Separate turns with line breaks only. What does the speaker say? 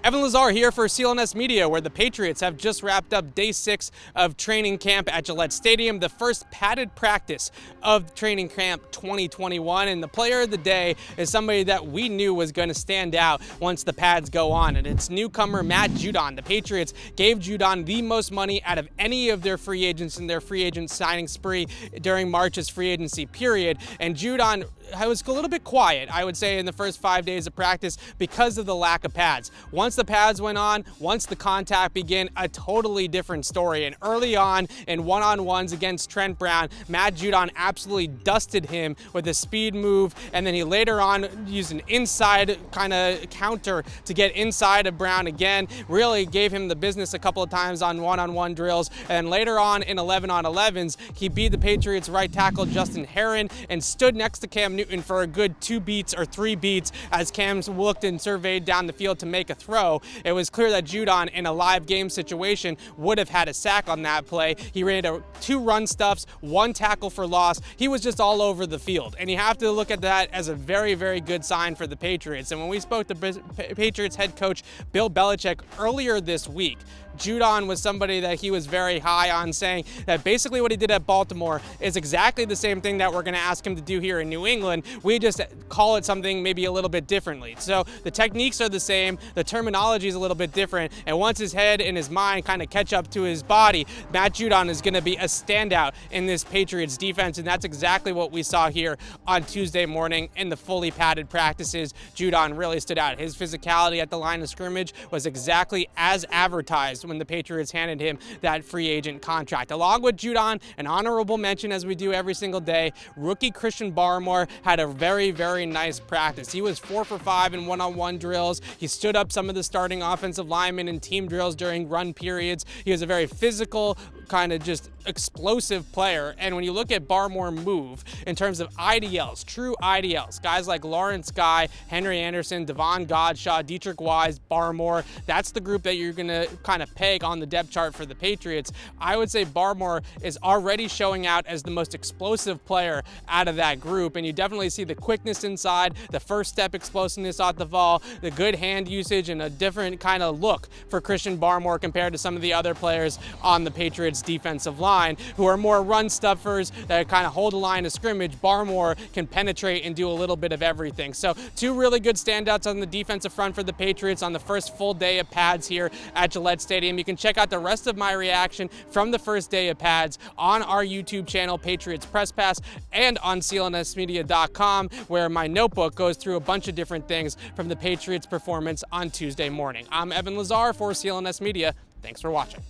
Evan Lazar here for CLNS Media, where the Patriots have just wrapped up day 6 of training camp at Gillette Stadium, the first padded practice of training camp 2021. And the player of the day is somebody that we knew was going to stand out once the pads go on, and it's newcomer Matt Judon. The Patriots gave Judon the most money out of any of their free agents in their free agent signing spree during March's free agency period. And Judon was a little bit quiet, I would say, in the first 5 days of practice because of the lack of pads. Once the pads went on, once the contact began, a totally different story. And early on in one-on-ones against Trent Brown, Matt Judon absolutely dusted him with a speed move, and then he later on used an inside kind of counter to get inside of Brown again. Really gave him the business a couple of times on one-on-one drills. And later on in 11-on-11s, he beat the Patriots right tackle Justin Herron and stood next to Cam Newton for a good 2 beats or 3 beats as Cam looked and surveyed down the field to make a throw. It was clear that Judon, in a live game situation, would have had a sack on that play. He ran 2 run stuffs, 1 tackle for loss. He was just all over the field, and you have to look at that as a very, very good sign for the Patriots. And when we spoke to Patriots head coach Bill Belichick earlier this week, Judon was somebody that he was very high on, saying that basically what he did at Baltimore is exactly the same thing that we're going to ask him to do here in New England. We just call it something maybe a little bit differently. So the techniques are the same, the terminology is a little bit different, and once his head and his mind kind of catch up to his body, Matt Judon is going to be a standout in this Patriots defense, and that's exactly what we saw here on Tuesday morning in the fully padded practices. Judon really stood out. His physicality at the line of scrimmage was exactly as advertised when the Patriots handed him that free agent contract. Along with Judon, an honorable mention, as we do every single day, rookie Christian Barmore had a very, very nice practice. He was 4 for 5 in one-on-one drills. He stood up some of the starting offensive linemen in team drills during run periods. He was a very physical, kind of just explosive player. And when you look at Barmore move in terms of IDLs, true IDLs, guys like Lawrence Guy, Henry Anderson, Devon Godshaw, Dietrich Wise, Barmore, that's the group that you're going to kind of peg on the depth chart for the Patriots. I would say Barmore is already showing out as the most explosive player out of that group, and you definitely see the quickness inside, the first step explosiveness off the ball, the good hand usage, and a different kind of look for Christian Barmore compared to some of the other players on the Patriots defensive line who are more run stuffers that kind of hold a line of scrimmage. Barmore can penetrate and do a little bit of everything. So 2 really good standouts on the defensive front for the Patriots on the first full day of pads here at Gillette Stadium. You can check out the rest of my reaction from the first day of pads on our YouTube channel, Patriots Press Pass, and on CLNSmedia.com, where my notebook goes through a bunch of different things from the Patriots' performance on Tuesday morning. I'm Evan Lazar for CLNS Media. Thanks for watching.